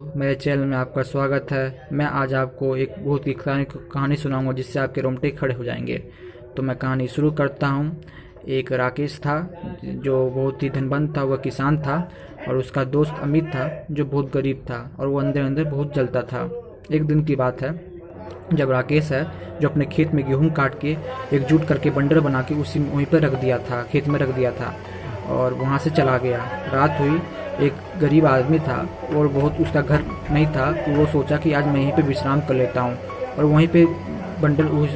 मेरे चैनल में आपका स्वागत है। मैं आज आपको एक बहुत ही कहानी सुनाऊंगा जिससे आपके रोंगटे खड़े हो जाएंगे। तो मैं कहानी शुरू करता हूँ। एक राकेश था जो बहुत ही धनवंत था, वह किसान था। और उसका दोस्त अमित था जो बहुत गरीब था और वो अंदर अंदर बहुत जलता था। एक दिन की बात है जब राकेश है जो अपने खेत में गेहूं काट के एकजुट करके बंडल बना के उसी वहीं पर रख दिया था, खेत में रख दिया था और वहाँ से चला गया। रात हुई। एक गरीब आदमी था और बहुत उसका घर नहीं था, तो वो सोचा कि आज मैं यहीं पे विश्राम कर लेता हूँ। और वहीं पे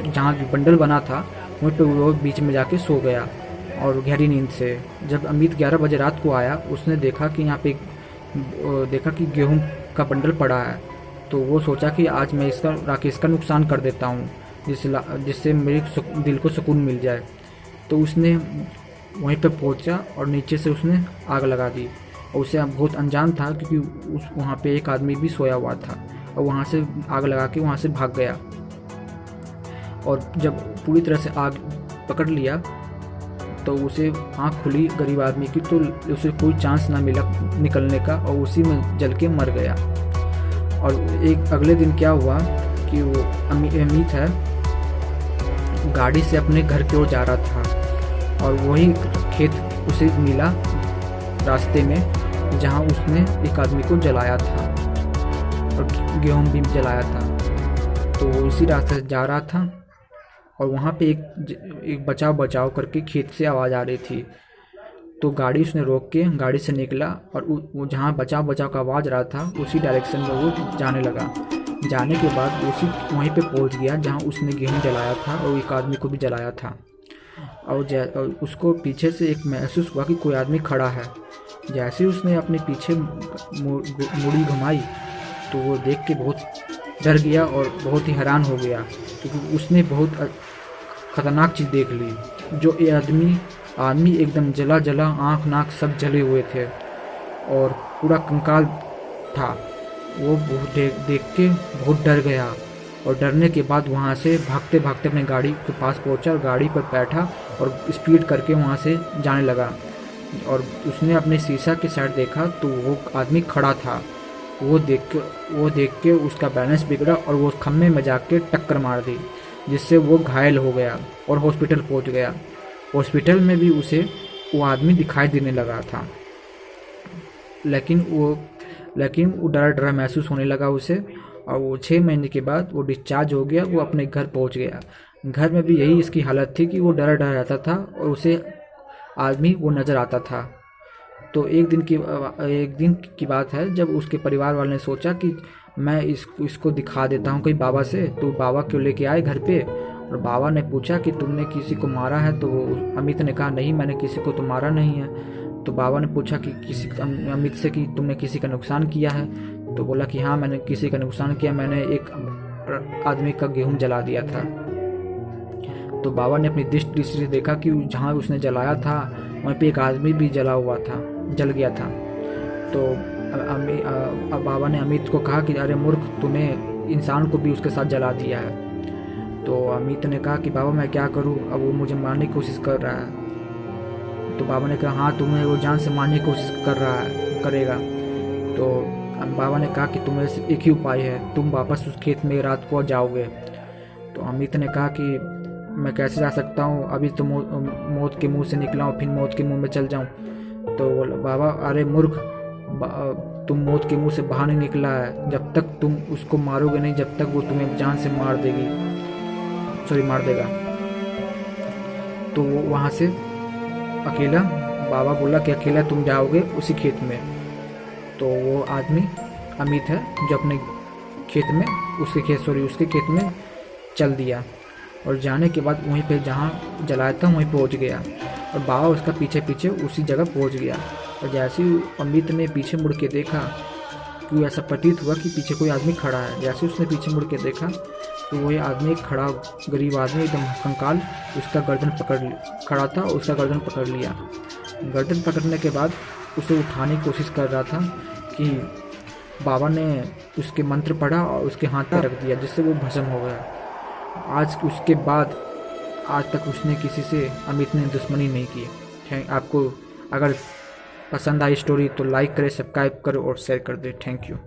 जहाँ बंडल बना था वहीं पे वो बीच में जाके सो गया और गहरी नींद से। जब अमित 11 बजे रात को आया, उसने देखा कि यहाँ पे देखा कि गेहूं का बंडल पड़ा है। तो वो सोचा कि आज मैं इसका राकेश का नुकसान कर देता हूँ जिससे मेरे दिल को सुकून मिल जाए। तो उसने वहीं पे पहुंचा और नीचे से उसने आग लगा दी। और उसे बहुत अनजान था क्योंकि वहाँ पे एक आदमी भी सोया हुआ था और वहाँ से आग लगा के वहाँ से भाग गया। और जब पूरी तरह से आग पकड़ लिया तो उसे आँख खुली गरीब आदमी की, तो उसे कोई चांस ना मिला निकलने का और उसी में जल के मर गया। और एक अगले दिन क्या हुआ कि वो अमित है गाड़ी से अपने घर की ओर जा रहा था और वही खेत उसे मिला रास्ते में जहां उसने एक आदमी को जलाया था और गेहूं भी जलाया था। तो वो इसी रास्ते से जा रहा था और वहाँ पे एक बचाव बचाव करके खेत से आवाज़ आ रही थी। तो गाड़ी उसने रोक के गाड़ी से निकला और वो जहाँ बचाव बचाव का आवाज़ रहा था उसी डायरेक्शन में वो जाने लगा। जाने के बाद उसी वहीं पे पहुँच गया जहाँ उसने गेहूं जलाया था और एक आदमी को भी जलाया था। और उसको पीछे से एक महसूस हुआ कि कोई आदमी खड़ा है। जैसे ही उसने अपने पीछे मुड़ी घुमाई तो वो देख के बहुत डर गया और बहुत ही हैरान हो गया क्योंकि उसने बहुत खतरनाक चीज़ देख ली। जो ये आदमी एकदम जला जला आँख नाक सब जले हुए थे और पूरा कंकाल था। वो बहुत देख के बहुत डर गया और डरने के बाद वहाँ से भागते भागते अपने गाड़ी के पास पहुँचा और गाड़ी पर बैठा और स्पीड करके वहाँ से जाने लगा। और उसने अपने शीशा की साइड देखा तो वो आदमी खड़ा था। वो देख के उसका बैलेंस बिगड़ा और वो खम्भे में जाके टक्कर मार दी जिससे वो घायल हो गया और हॉस्पिटल पहुँच गया। हॉस्पिटल में भी उसे वो आदमी दिखाई देने लगा था, लेकिन वो डरा डरा महसूस होने लगा उसे। और वो 6 महीने के बाद वो डिस्चार्ज हो गया, वो अपने घर पहुंच गया। घर में भी यही इसकी हालत थी कि वो डरा डरा रहता था और उसे आदमी वो नज़र आता था। तो एक दिन की बात है जब उसके परिवार वाले ने सोचा कि मैं इसको दिखा देता हूँ कहीं बाबा से। तो बाबा को लेके आए घर पे और बाबा ने पूछा कि तुमने किसी को मारा है? तो अमित ने कहा नहीं, मैंने किसी को तो मारा नहीं है। तो बाबा ने पूछा कि अमित से कि तुमने किसी का नुकसान किया है? तो बोला कि हाँ, मैंने किसी का नुकसान किया, मैंने एक आदमी का गेहूं जला दिया था। तो बाबा ने अपनी दृष्टि से देखा कि जहाँ उसने जलाया था वहीं पे एक आदमी भी जल गया था। तो बाबा ने अमित को कहा कि अरे मूर्ख, तूने इंसान को भी उसके साथ जला दिया है। तो अमित ने कहा कि बाबा मैं क्या करूं, अब वो मुझे मारने की कोशिश कर रहा है। तो बाबा ने कहा हाँ, तुम्हें वो जान से मारने की कोशिश करेगा। तो बाबा ने कहा कि तुम्हें सिर्फ एक ही उपाय है, तुम वापस उस खेत में रात को जाओगे। तो अमित ने कहा कि मैं कैसे जा सकता हूँ, अभी तो मौत के मुंह से निकला हूँ, फिर मौत के मुंह में चल जाऊँ। तो बाबा अरे मूर्ख, तुम मौत के मुंह से बाहर नहीं निकला है, जब तक तुम उसको मारोगे नहीं जब तक वो तुम्हें जान से मार देगा। तो वो वहाँ से अकेला, बाबा बोला कि अकेला तुम जाओगे उसी खेत में। तो वो आदमी अमित है जो अपने खेत में उसके खेत में चल दिया और जाने के बाद वहीं पे जहाँ जलाया था वहीं पहुँच गया और बाबा उसका पीछे पीछे उसी जगह पहुँच गया। और जैसे ही अमित ने पीछे मुड़ के देखा कि ऐसा प्रतीत हुआ कि पीछे कोई आदमी खड़ा है। जैसे उसने पीछे मुड़ के देखा तो वही आदमी खड़ा, गरीब आदमी एकदम कंकाल, उसका गर्दन खड़ा था और उसका गर्दन पकड़ लिया। गर्दन पकड़ने के बाद उसे उठाने की कोशिश कर रहा था कि बाबा ने उसके मंत्र पढ़ा और उसके हाथ पे रख दिया जिससे वो भस्म हो गया। उसके बाद आज तक उसने किसी से अमित ने दुश्मनी नहीं की। आपको अगर पसंद आई स्टोरी तो लाइक करें, सब्सक्राइब करो और शेयर कर दें। Thank you.